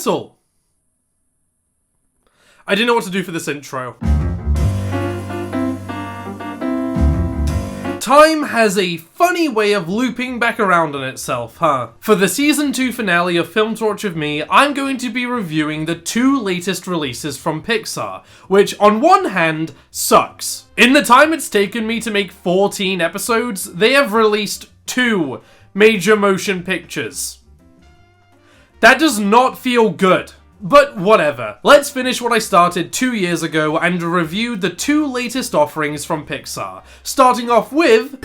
Elemental! I didn't know what to do for this intro. Time has a funny way of looping back around on itself, huh? For the Season 2 finale of Film Torch with Me, I'm going to be reviewing the 2 latest releases from Pixar, which on one hand, sucks. In the time it's taken me to make 14 episodes, they have released 2 major motion pictures. That does not feel good. But whatever, let's finish what I started 2 years ago and review the 2 latest offerings from Pixar, starting off with...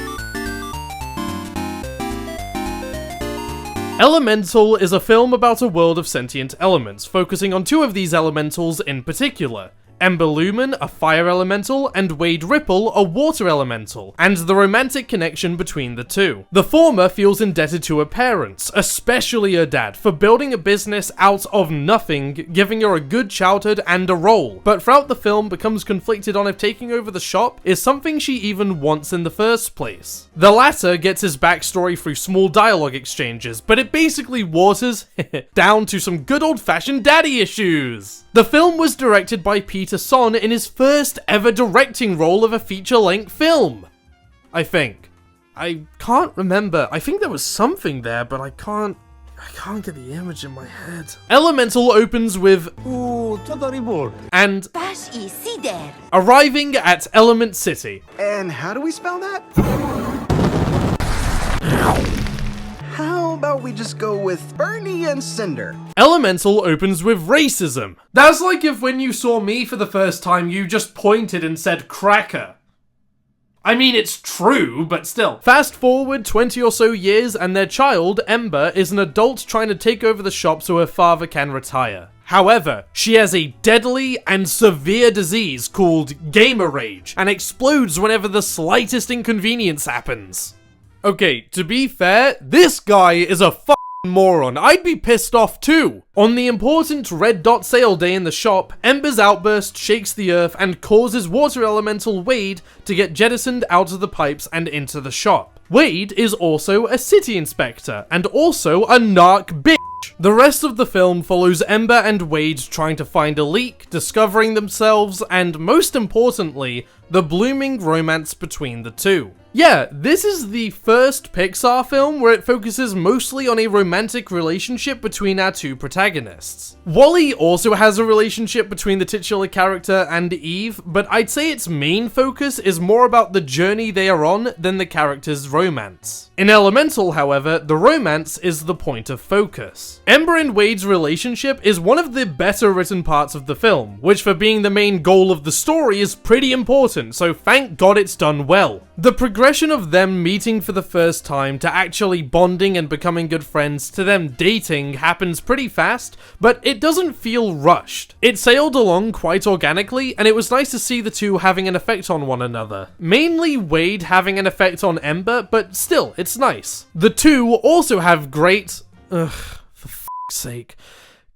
Elemental is a film about a world of sentient elements, focusing on 2 of these elementals in particular. Ember Lumen, a fire elemental, and Wade Ripple, a water elemental, and the romantic connection between the 2. The former feels indebted to her parents, especially her dad, for building a business out of nothing, giving her a good childhood and a role, but throughout the film becomes conflicted on if taking over the shop is something she even wants in the first place. The latter gets his backstory through small dialogue exchanges, but it basically waters down to some good old-fashioned daddy issues. The film was directed by Peter Son in his first ever directing role of a feature-length film. I think. I can't remember. I think there was something there, but I can't get the image in my head. Elemental opens with and arriving at Element City. And how do we spell that? How about we just go with Bernie and Cinder? Elemental opens with racism. That's like if when you saw me for the first time, you just pointed and said cracker. I mean, it's true, but still. Fast forward 20 or so years and their child, Ember, is an adult trying to take over the shop so her father can retire. However, she has a deadly and severe disease called gamer rage and explodes whenever the slightest inconvenience happens. Okay, to be fair, this guy is a f***ing moron. I'd be pissed off too. On the important red dot sale day in the shop, Ember's outburst shakes the earth and causes water elemental Wade to get jettisoned out of the pipes and into the shop. Wade is also a city inspector and also a narc bitch. The rest of the film follows Ember and Wade trying to find a leak, discovering themselves, and most importantly, the blooming romance between the 2. Yeah, this is the first Pixar film where it focuses mostly on a romantic relationship between our 2 protagonists. WALL-E also has a relationship between the titular character and Eve, but I'd say its main focus is more about the journey they are on than the characters' romance. In Elemental, however, the romance is the point of focus. Ember and Wade's relationship is one of the better written parts of the film, which for being the main goal of the story is pretty important, so thank God it's done well. The progression of them meeting for the first time to actually bonding and becoming good friends to them dating happens pretty fast, but it doesn't feel rushed. It sailed along quite organically, and it was nice to see the 2 having an effect on one another. Mainly Wade having an effect on Ember, but still, it's nice. The 2 also have great, for f***'s sake,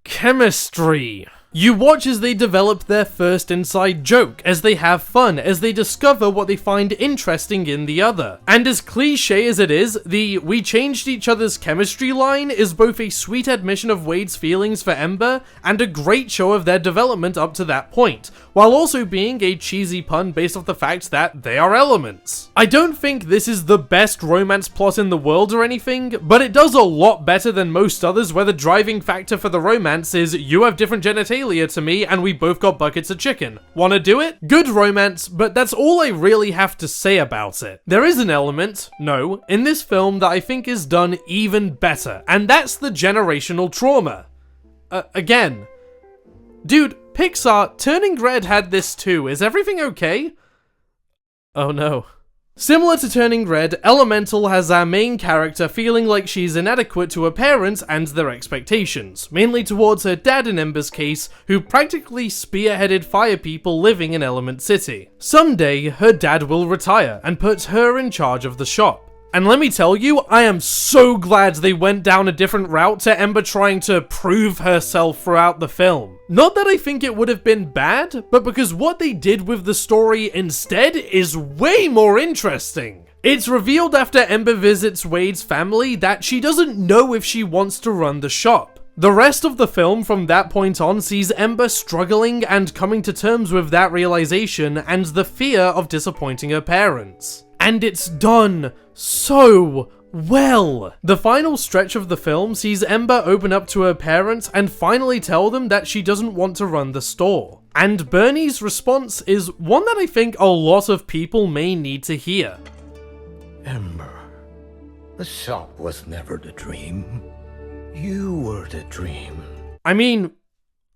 chemistry. You watch as they develop their first inside joke, as they have fun, as they discover what they find interesting in the other. And as cliche as it is, the "we changed each other's chemistry" line is both a sweet admission of Wade's feelings for Ember and a great show of their development up to that point, while also being a cheesy pun based off the fact that they are elements. I don't think this is the best romance plot in the world or anything, but it does a lot better than most others where the driving factor for the romance is you have different genitalia to me and we both got buckets of chicken. Wanna do it? Good romance, but that's all I really have to say about it. There is an element, no, in this film that I think is done even better, and that's the generational trauma. Again. Dude, Pixar, Turning Red had this too. Is everything okay? Oh no. Similar to Turning Red, Elemental has our main character feeling like she's inadequate to her parents and their expectations, mainly towards her dad in Ember's case, who practically spearheaded fire people living in Element City. Someday, her dad will retire and put her in charge of the shop. And let me tell you, I am so glad they went down a different route to Ember trying to prove herself throughout the film. Not that I think it would have been bad, but because what they did with the story instead is way more interesting. It's revealed after Ember visits Wade's family that she doesn't know if she wants to run the shop. The rest of the film from that point on sees Ember struggling and coming to terms with that realization and the fear of disappointing her parents. And it's done so well. The final stretch of the film sees Ember open up to her parents and finally tell them that she doesn't want to run the store. And Bernie's response is one that I think a lot of people may need to hear. Ember, the shop was never the dream. You were the dream. I mean,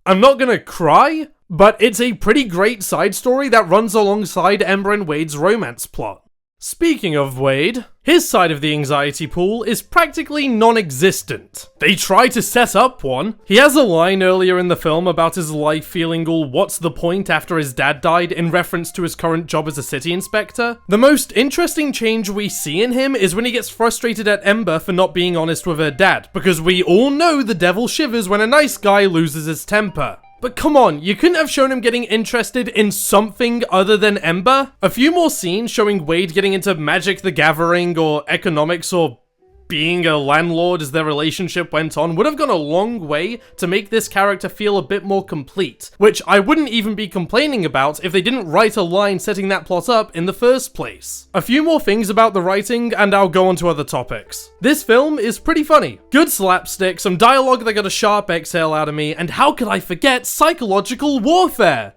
I'm not gonna cry, but it's a pretty great side story that runs alongside Ember and Wade's romance plot. Speaking of Wade, his side of the anxiety pool is practically non-existent. They try to set up one. He has a line earlier in the film about his life feeling all what's the point after his dad died in reference to his current job as a city inspector. The most interesting change we see in him is when he gets frustrated at Ember for not being honest with her dad, because we all know the devil shivers when a nice guy loses his temper. But come on, you couldn't have shown him getting interested in something other than Ember? A few more scenes showing Wade getting into Magic the Gathering or economics or being a landlord as their relationship went on would have gone a long way to make this character feel a bit more complete, which I wouldn't even be complaining about if they didn't write a line setting that plot up in the first place. A few more things about the writing and I'll go on to other topics. This film is pretty funny. Good slapstick, some dialogue that got a sharp exhale out of me, and how could I forget psychological warfare?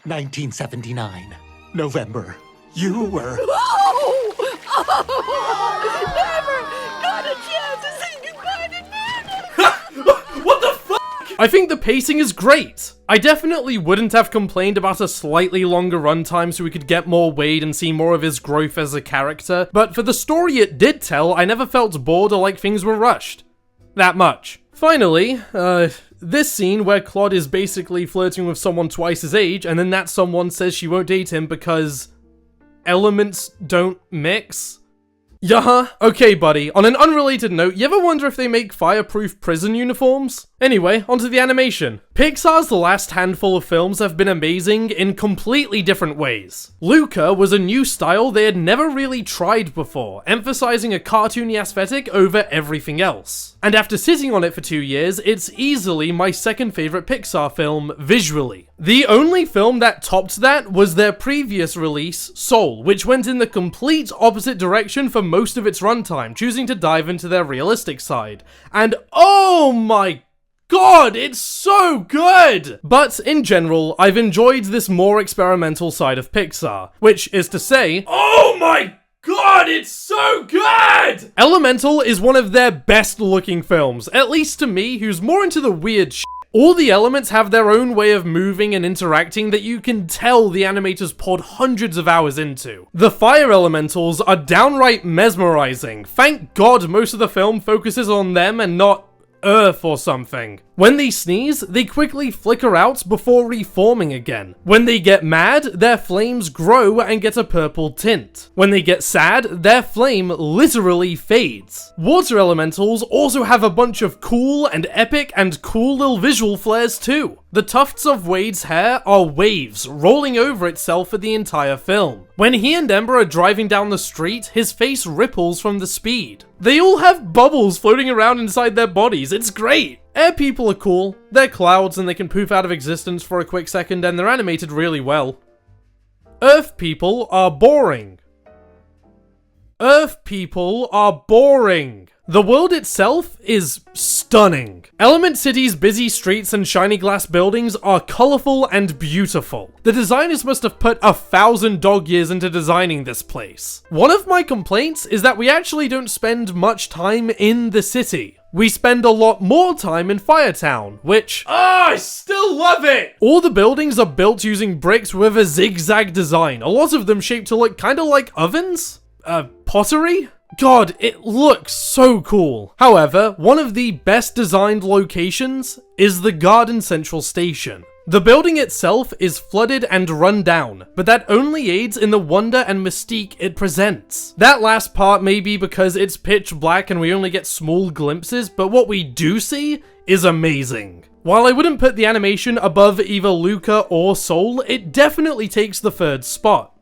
1979, November. You were... Never got a chance to say goodbye to Nana! What the fuck? I think the pacing is great. I definitely wouldn't have complained about a slightly longer runtime so we could get more Wade and see more of his growth as a character, but for the story it did tell, I never felt bored or like things were rushed. That much. Finally, this scene where Claude is basically flirting with someone twice his age, and then that someone says she won't date him because elements don't mix. Yeah, okay buddy, on an unrelated note, you ever wonder if they make fireproof prison uniforms? Anyway, onto the animation. Pixar's last handful of films have been amazing in completely different ways. Luca was a new style they had never really tried before, emphasizing a cartoony aesthetic over everything else. And after sitting on it for 2 years, it's easily my second favorite Pixar film visually. The only film that topped that was their previous release, Soul, which went in the complete opposite direction for most of its runtime, choosing to dive into their realistic side. And oh my God, it's so good! But in general, I've enjoyed this more experimental side of Pixar, which is to say, oh my God, it's so good! Elemental is one of their best looking films, at least to me, who's more into the weird shit. All the elements have their own way of moving and interacting that you can tell the animators poured hundreds of hours into. The fire elementals are downright mesmerizing. Thank God most of the film focuses on them and not Earth or something. When they sneeze, they quickly flicker out before reforming again. When they get mad, their flames grow and get a purple tint. When they get sad, their flame literally fades. Water elementals also have a bunch of cool and epic and cool little visual flares too. The tufts of Wade's hair are waves rolling over itself for the entire film. When he and Ember are driving down the street, his face ripples from the speed. They all have bubbles floating around inside their bodies, it's great! Air people are cool, they're clouds and they can poof out of existence for a quick second and they're animated really well. Earth people are boring. Earth people are boring. The world itself is stunning. Element City's busy streets and shiny glass buildings are colourful and beautiful. The designers must have put 1,000 dog years into designing this place. One of my complaints is that we actually don't spend much time in the city. We spend a lot more time in Firetown, which... I still love it! All the buildings are built using bricks with a zigzag design, a lot of them shaped to look kinda like ovens? Pottery? God, it looks so cool. However, one of the best designed locations is the Garden Central Station. The building itself is flooded and run down, but that only aids in the wonder and mystique it presents. That last part may be because it's pitch black and we only get small glimpses, but what we do see is amazing. While I wouldn't put the animation above either Luca or Soul, it definitely takes the third spot.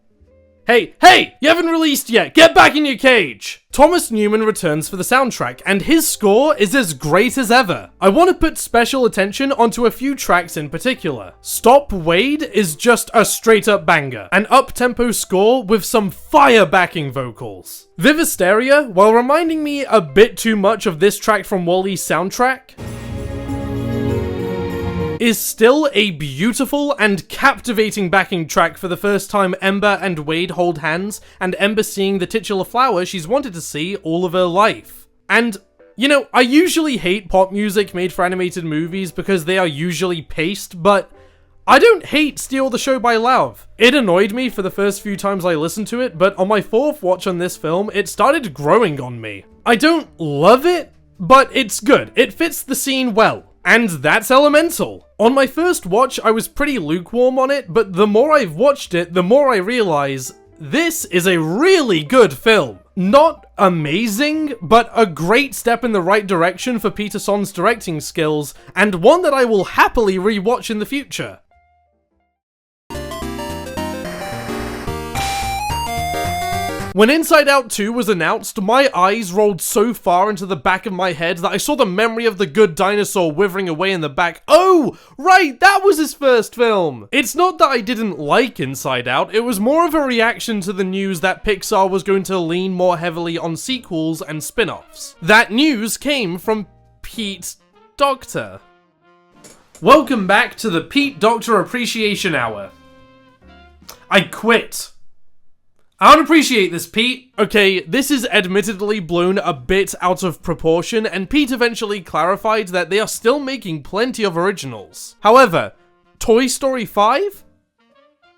Hey! You haven't released yet! Get back in your cage! Thomas Newman returns for the soundtrack, and his score is as great as ever. I want to put special attention onto a few tracks in particular. Stop Wade is just a straight up banger, an up-tempo score with some fire backing vocals. Vivisteria, while reminding me a bit too much of this track from WALL-E's soundtrack, is still a beautiful and captivating backing track for the first time Ember and Wade hold hands, and Ember seeing the titular flower she's wanted to see all of her life. And, you know, I usually hate pop music made for animated movies because they are usually paced, but I don't hate Steal the Show by Love. It annoyed me for the first few times I listened to it, but on my fourth watch on this film, it started growing on me. I don't love it, but it's good. It fits the scene well. And that's Elemental. On my first watch, I was pretty lukewarm on it, but the more I've watched it, the more I realize this is a really good film. Not amazing, but a great step in the right direction for Peter Son's directing skills, and one that I will happily rewatch in the future. When Inside Out 2 was announced, my eyes rolled so far into the back of my head that I saw the memory of the good dinosaur withering away in the back. Oh, right, that was his first film! It's not that I didn't like Inside Out, it was more of a reaction to the news that Pixar was going to lean more heavily on sequels and spin-offs. That news came from Pete Docter. Welcome back to the Pete Docter Appreciation Hour. I quit. I don't appreciate this, Pete. Okay, this is admittedly blown a bit out of proportion, and Pete eventually clarified that they are still making plenty of originals. However, Toy Story 5?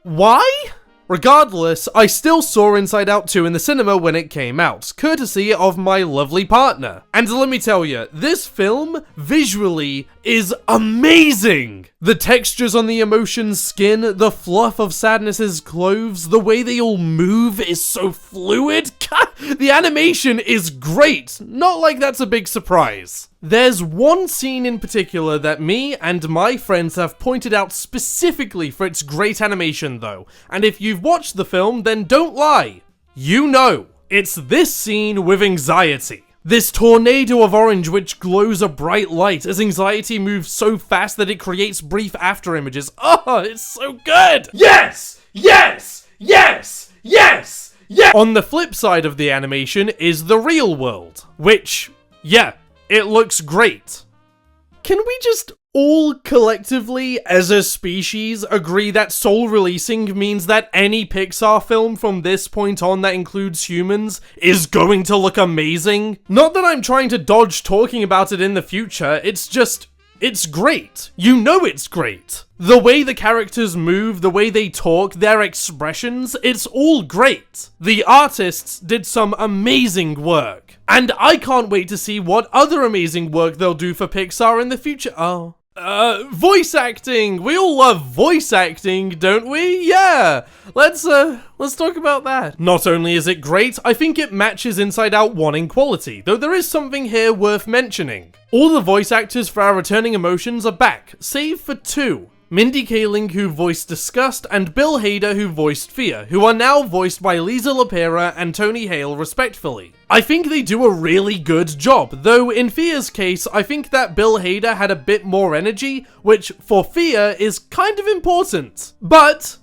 Why? Regardless, I still saw Inside Out 2 in the cinema when it came out, courtesy of my lovely partner. And let me tell you, this film, visually, is amazing! The textures on the emotion's skin, the fluff of Sadness's clothes, the way they all move is so fluid. The animation is great, not like that's a big surprise. There's one scene in particular that me and my friends have pointed out specifically for its great animation though, and if you've watched the film, then don't lie. You know, it's this scene with Anxiety. This tornado of orange which glows a bright light as Anxiety moves so fast that it creates brief after images. Oh, it's so good! Yes! Yes! Yes! Yes! Yes! On the flip side of the animation is the real world, which, yeah, it looks great. Can we just all collectively, as a species, agree that soul releasing means that any Pixar film from this point on that includes humans is going to look amazing? Not that I'm trying to dodge talking about it in the future, it's just, it's great. You know it's great. The way the characters move, the way they talk, their expressions, it's all great. The artists did some amazing work. And I can't wait to see what other amazing work they'll do for Pixar in the future. Voice acting! We all love voice acting, don't we? Yeah! Let's talk about that. Not only is it great, I think it matches Inside Out 1 in quality, though there is something here worth mentioning. All the voice actors for our returning emotions are back, save for two. Mindy Kaling, who voiced Disgust, and Bill Hader, who voiced Fear, who are now voiced by Lisa LaPera and Tony Hale respectively. I think they do a really good job, though in Fear's case, I think that Bill Hader had a bit more energy, which for Fear is kind of important. But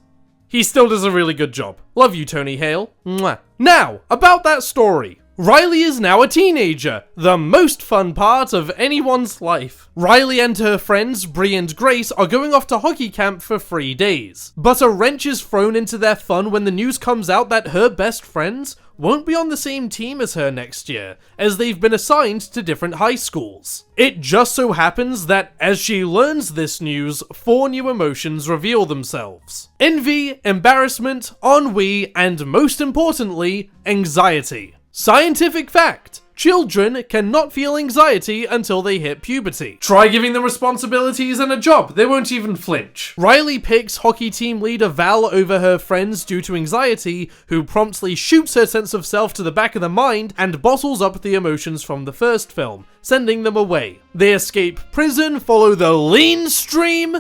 he still does a really good job. Love you, Tony Hale. Mwah. Now, about that story. Riley is now a teenager, the most fun part of anyone's life. Riley and her friends, Bree and Grace, are going off to hockey camp for 3 days. But a wrench is thrown into their fun when the news comes out that her best friends won't be on the same team as her next year, as they've been assigned to different high schools. It just so happens that as she learns this news, 4 new emotions reveal themselves. Envy, embarrassment, ennui, and most importantly, anxiety. Scientific fact. Children cannot feel anxiety until they hit puberty. Try giving them responsibilities and a job, they won't even flinch. Riley picks hockey team leader Val over her friends due to anxiety, who promptly shoots her sense of self to the back of the mind and bottles up the emotions from the first film, sending them away. They escape prison, follow the lean stream,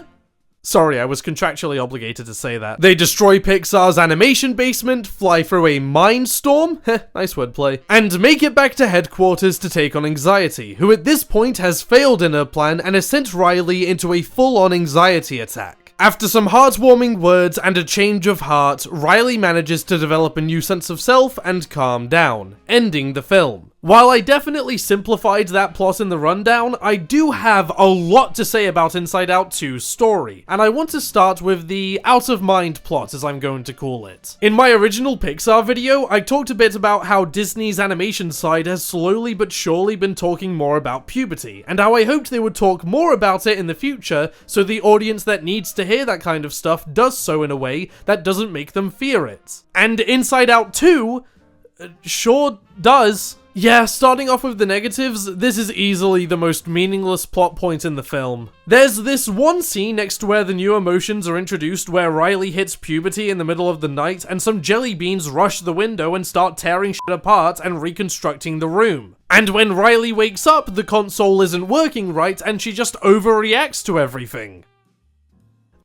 Sorry, I was contractually obligated to say that. They destroy Pixar's animation basement, fly through a mind storm, nice wordplay, and make it back to headquarters to take on Anxiety, who at this point has failed in her plan and has sent Riley into a full-on anxiety attack. After some heartwarming words and a change of heart, Riley manages to develop a new sense of self and calm down, ending the film. While I definitely simplified that plot in the rundown, I do have a lot to say about Inside Out 2's story, and I want to start with the out-of-mind plot, as I'm going to call it. In my original Pixar video, I talked a bit about how Disney's animation side has slowly but surely been talking more about puberty, and how I hoped they would talk more about it in the future, so the audience that needs to hear that kind of stuff does so in a way that doesn't make them fear it. And Inside Out 2 sure does. Yeah, starting off with the negatives, this is easily the most meaningless plot point in the film. There's this one scene next to where the new emotions are introduced where Riley hits puberty in the middle of the night and some jelly beans rush the window and start tearing shit apart and reconstructing the room. And when Riley wakes up, the console isn't working right and she just overreacts to everything.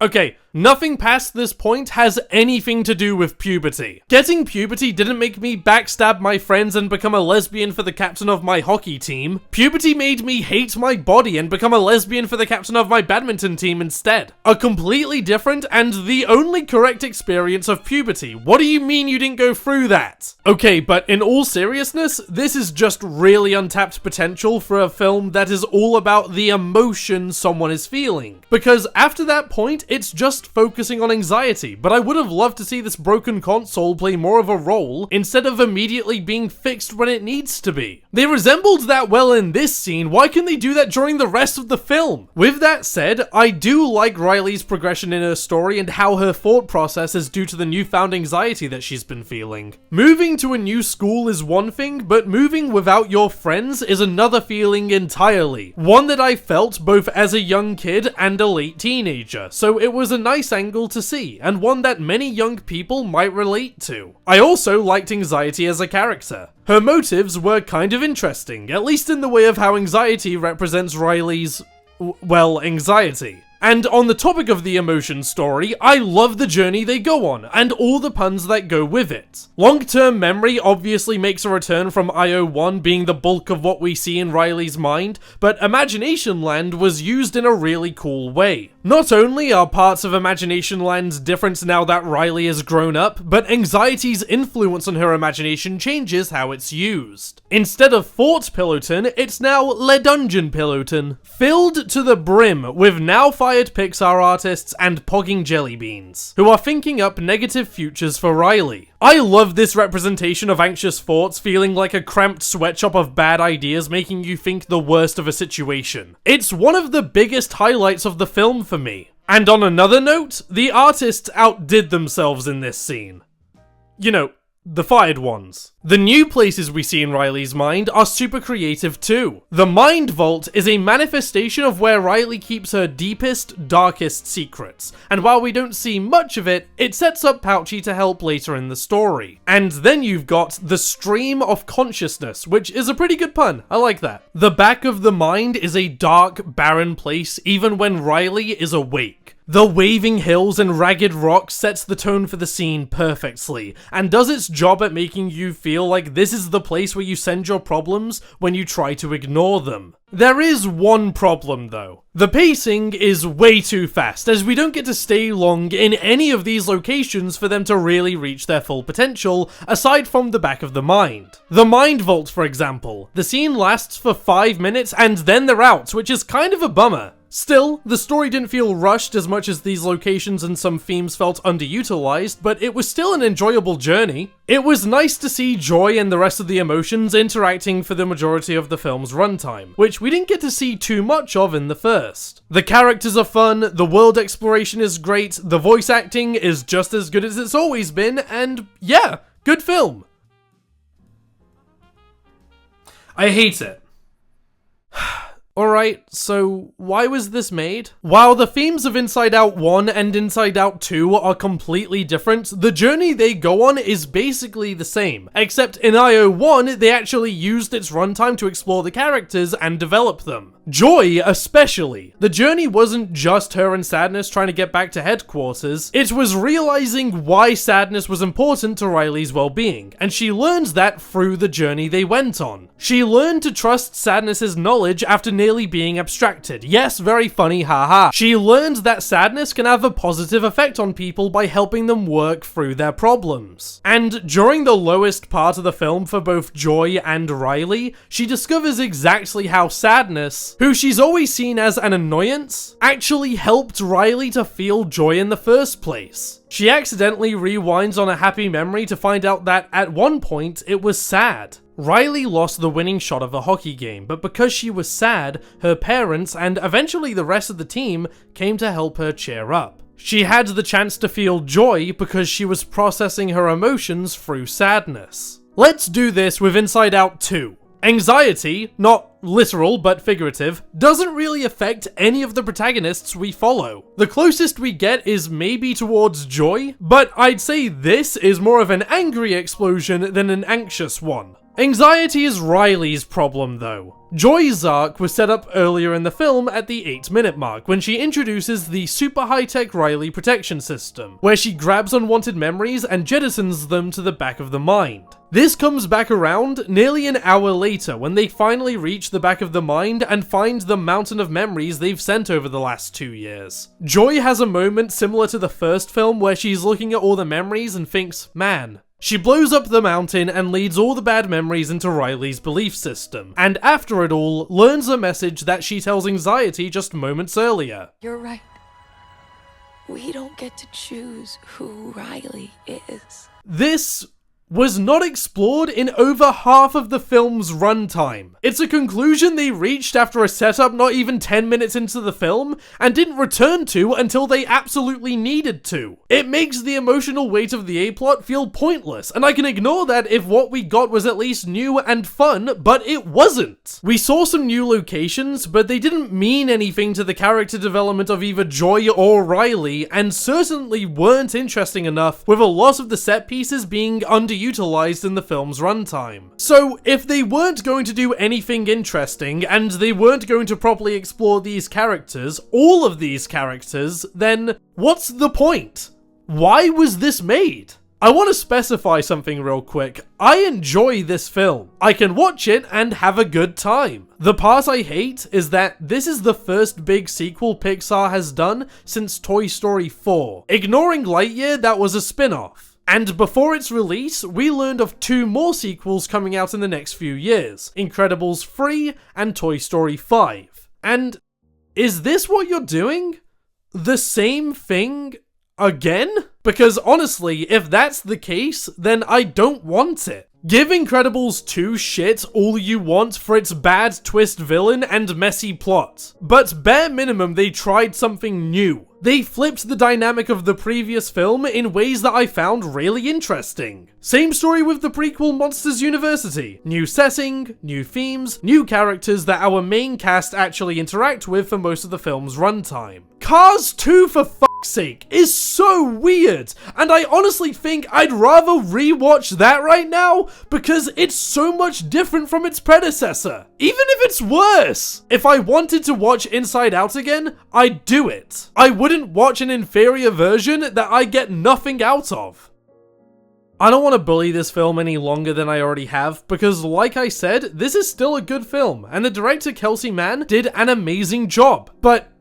Okay, nothing past this point has anything to do with puberty. Getting puberty didn't make me backstab my friends and become a lesbian for the captain of my hockey team. Puberty made me hate my body and become a lesbian for the captain of my badminton team instead. A completely different and the only correct experience of puberty. What do you mean you didn't go through that? Okay, but in all seriousness, this is just really untapped potential for a film that is all about the emotion someone is feeling. Because after that point, it's just focusing on anxiety, but I would have loved to see this broken console play more of a role instead of immediately being fixed when it needs to be. They resembled that well in this scene, why can't they do that during the rest of the film? With that said, I do like Riley's progression in her story and how her thought process is due to the newfound anxiety that she's been feeling. Moving to a new school is one thing, but moving without your friends is another feeling entirely. One that I felt both as a young kid and a late teenager, so it was a nice angle to see, and one that many young people might relate to. I also liked Anxiety as a character. Her motives were kind of interesting, at least in the way of how Anxiety represents Riley's, well, anxiety. And on the topic of the emotion story, I love the journey they go on, and all the puns that go with it. Long-term memory obviously makes a return from IO1 being the bulk of what we see in Riley's mind, but Imagination Land was used in a really cool way. Not only are parts of Imagination Land different now that Riley has grown up, but Anxiety's influence on her imagination changes how it's used. Instead of Fort Pillowton, it's now Le Dungeon Pillowton, filled to the brim with now fired Pixar artists and pogging jelly beans, who are thinking up negative futures for Riley. I love this representation of anxious thoughts feeling like a cramped sweatshop of bad ideas making you think the worst of a situation. It's one of the biggest highlights of the film for me. And on another note, the artists outdid themselves in this scene. You know, the fired ones. The new places we see in Riley's mind are super creative too. The Mind Vault is a manifestation of where Riley keeps her deepest, darkest secrets, and while we don't see much of it, it sets up Pouchy to help later in the story. And then you've got the Stream of Consciousness, which is a pretty good pun, I like that. The back of the mind is a dark, barren place even when Riley is awake. The waving hills and ragged rocks sets the tone for the scene perfectly, and does its job at making you feel like this is the place where you send your problems when you try to ignore them. There is one problem though. The pacing is way too fast, as we don't get to stay long in any of these locations for them to really reach their full potential, aside from the back of the mind. The Mind Vault, for example. The scene lasts for 5 minutes and then they're out, which is kind of a bummer. Still, the story didn't feel rushed as much as these locations and some themes felt underutilized, but it was still an enjoyable journey. It was nice to see Joy and the rest of the emotions interacting for the majority of the film's runtime, which we didn't get to see too much of in the first. The characters are fun, the world exploration is great, the voice acting is just as good as it's always been, and yeah, good film. I hate it. Alright, so why was this made? While the themes of Inside Out 1 and Inside Out 2 are completely different, the journey they go on is basically the same, except in IO 1 they actually used its runtime to explore the characters and develop them. Joy especially. The journey wasn't just her and Sadness trying to get back to headquarters, it was realizing why Sadness was important to Riley's well-being, and she learned that through the journey they went on. She learned to trust Sadness's knowledge after nearly being abstracted. Yes, very funny, haha. She learned that sadness can have a positive effect on people by helping them work through their problems. And during the lowest part of the film for both Joy and Riley, she discovers exactly how Sadness, who she's always seen as an annoyance, actually helped Riley to feel joy in the first place. She accidentally rewinds on a happy memory to find out that at one point it was sad. Riley lost the winning shot of a hockey game, but because she was sad, her parents and eventually the rest of the team came to help her cheer up. She had the chance to feel joy because she was processing her emotions through sadness. Let's do this with Inside Out 2. Anxiety, not literal but figurative, doesn't really affect any of the protagonists we follow. The closest we get is maybe towards Joy, but I'd say this is more of an angry explosion than an anxious one. Anxiety is Riley's problem though. Joy's arc was set up earlier in the film at the 8-minute mark when she introduces the super high-tech Riley protection system, where she grabs unwanted memories and jettisons them to the back of the mind. This comes back around nearly an hour later when they finally reach the back of the mind and find the mountain of memories they've sent over the last 2 years. Joy has a moment similar to the first film where she's looking at all the memories and thinks, man. She blows up the mountain and leads all the bad memories into Riley's belief system, and after it all, learns a message that she tells Anxiety just moments earlier. You're right. We don't get to choose who Riley is. This was not explored in over half of the film's runtime. It's a conclusion they reached after a setup not even 10 minutes into the film, and didn't return to until they absolutely needed to. It makes the emotional weight of the A-plot feel pointless, and I can ignore that if what we got was at least new and fun, but it wasn't. We saw some new locations, but they didn't mean anything to the character development of either Joy or Riley, and certainly weren't interesting enough, with a lot of the set pieces being underutilized in the film's runtime. So, if they weren't going to do anything interesting, and they weren't going to properly explore these characters, all of these characters, then what's the point? Why was this made? I want to specify something real quick. I enjoy this film. I can watch it and have a good time. The part I hate is that this is the first big sequel Pixar has done since Toy Story 4. Ignoring Lightyear, that was a spin-off. And before its release, we learned of 2 more sequels coming out in the next few years, Incredibles 3 and Toy Story 5. And is this what you're doing? The same thing again? Because honestly, if that's the case, then I don't want it. Give Incredibles 2 shit all you want for its bad twist villain and messy plot. But bare minimum, they tried something new. They flipped the dynamic of the previous film in ways that I found really interesting. Same story with the prequel Monsters University. New setting, new themes, new characters that our main cast actually interact with for most of the film's runtime. Cars 2, for fuck's sake, is so weird, and I honestly think I'd rather rewatch that right now because it's so much different from its predecessor. Even if it's worse. If I wanted to watch Inside Out again, I'd do it. I wouldn't watch an inferior version that I get nothing out of. I don't want to bully this film any longer than I already have, because like I said, this is still a good film, and the director Kelsey Mann did an amazing job. But,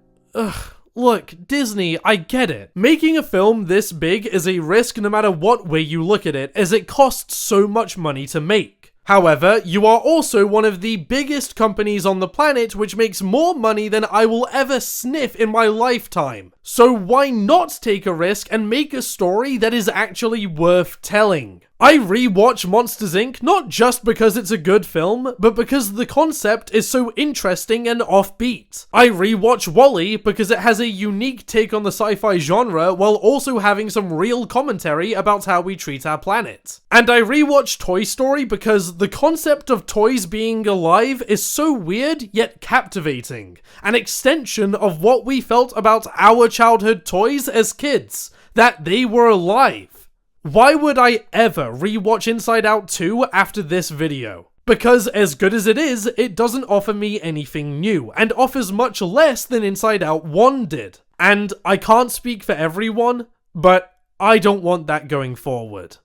look, Disney, I get it. Making a film this big is a risk no matter what way you look at it, as it costs so much money to make. However, you are also one of the biggest companies on the planet, which makes more money than I will ever sniff in my lifetime. So why not take a risk and make a story that is actually worth telling? I rewatch Monsters Inc. not just because it's a good film, but because the concept is so interesting and offbeat. I rewatch WALL-E because it has a unique take on the sci-fi genre while also having some real commentary about how we treat our planet. And I rewatch Toy Story because the concept of toys being alive is so weird yet captivating, an extension of what we felt about our childhood toys as kids, that they were alive. Why would I ever rewatch Inside Out 2 after this video? Because as good as it is, it doesn't offer me anything new, and offers much less than Inside Out 1 did. And I can't speak for everyone, but I don't want that going forward.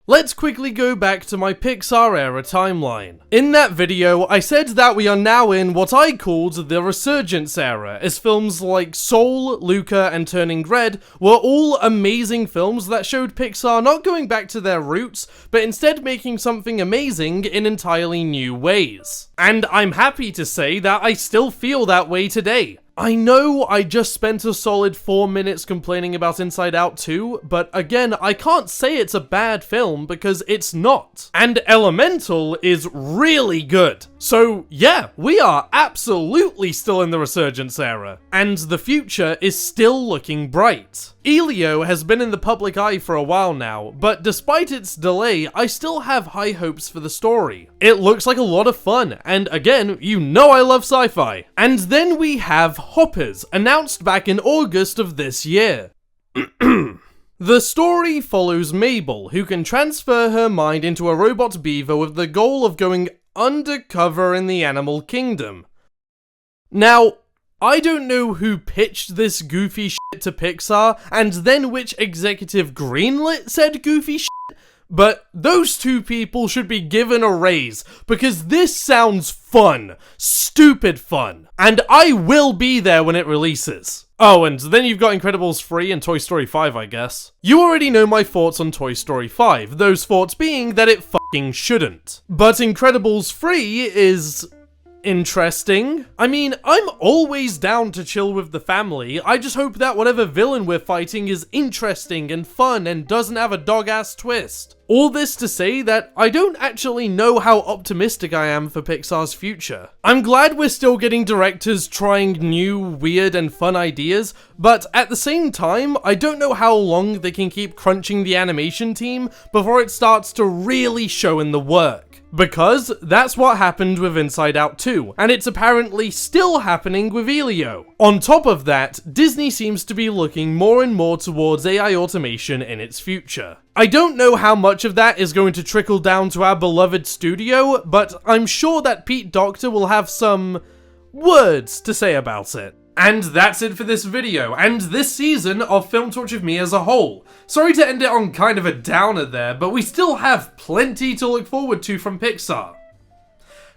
Let's quickly go back to my Pixar era timeline. In that video, I said that we are now in what I called the Resurgence era, as films like Soul, Luca, and Turning Red were all amazing films that showed Pixar not going back to their roots, but instead making something amazing in entirely new ways. And I'm happy to say that I still feel that way today. I know I just spent a solid 4 minutes complaining about Inside Out 2, but again, I can't say it's a bad film because it's not. And Elemental is really good. So yeah, we are absolutely still in the Resurgence era, and the future is still looking bright. Elio has been in the public eye for a while now, but despite its delay, I still have high hopes for the story. It looks like a lot of fun, and again, you know I love sci-fi. And then we have Hoppers, announced back in August of this year. The story follows Mabel, who can transfer her mind into a robot beaver with the goal of going undercover in the animal kingdom. Now, I don't know who pitched this goofy shit to Pixar, and then which executive greenlit said goofy shit, but those two people should be given a raise, because this sounds fun. Stupid fun. And I will be there when it releases. Oh, and then you've got Incredibles 3 and Toy Story 5, I guess. You already know my thoughts on Toy Story 5, those thoughts being that it fucking shouldn't. But Incredibles 3 is interesting. I mean, I'm always down to chill with the family. I just hope that whatever villain we're fighting is interesting and fun and doesn't have a dog-ass twist. All this to say that I don't actually know how optimistic I am for Pixar's future. I'm glad we're still getting directors trying new, weird, and fun ideas, but at the same time, I don't know how long they can keep crunching the animation team before it starts to really show in the work. Because that's what happened with Inside Out 2, and it's apparently still happening with Elio. On top of that, Disney seems to be looking more and more towards AI automation in its future. I don't know how much of that is going to trickle down to our beloved studio, but I'm sure that Pete Docter will have some words to say about it. And that's it for this video, and this season of Film Torch with me as a whole. Sorry to end it on kind of a downer there, but we still have plenty to look forward to from Pixar.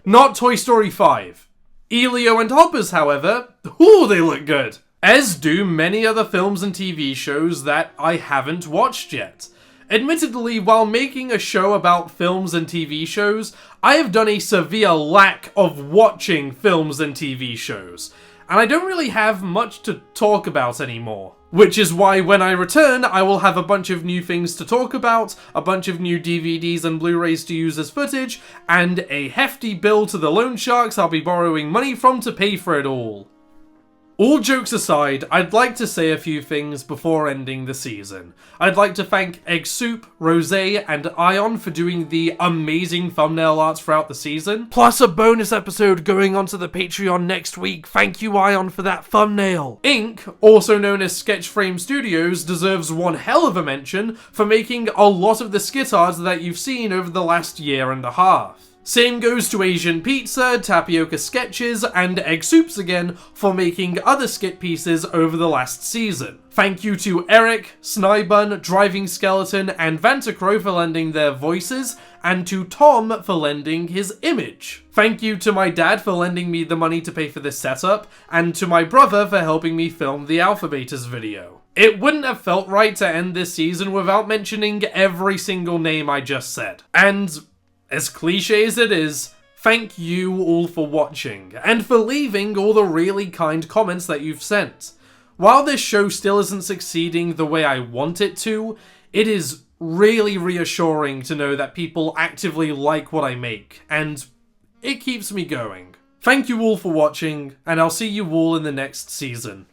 Not Toy Story 5. Elio and Hoppers, however, ooh, they look good. As do many other films and TV shows that I haven't watched yet. Admittedly, while making a show about films and TV shows, I have done a severe lack of watching films and TV shows. And I don't really have much to talk about anymore. Which is why when I return, I will have a bunch of new things to talk about, a bunch of new DVDs and Blu-rays to use as footage, and a hefty bill to the loan sharks I'll be borrowing money from to pay for it all. All jokes aside, I'd like to say a few things before ending the season. I'd like to thank Egg Soup, Rosé, and Ion for doing the amazing thumbnail arts throughout the season, plus a bonus episode going onto the Patreon next week. Thank you, Ion, for that thumbnail. Ink, also known as Sketch Frame Studios, deserves one hell of a mention for making a lot of the skit art that you've seen over the last year and a half. Same goes to Asian Pizza, Tapioca Sketches, and Egg Soups again for making other skit pieces over the last season. Thank you to Eric, Snybun, Driving Skeleton, and Vantacrow for lending their voices, and to Tom for lending his image. Thank you to my dad for lending me the money to pay for this setup, and to my brother for helping me film the Alphabetas video. It wouldn't have felt right to end this season without mentioning every single name I just said. And as cliche as it is, thank you all for watching, and for leaving all the really kind comments that you've sent. While this show still isn't succeeding the way I want it to, It is really reassuring to know that people actively like what I make, and it keeps me going. Thank you all for watching, and I'll see you all in the next season.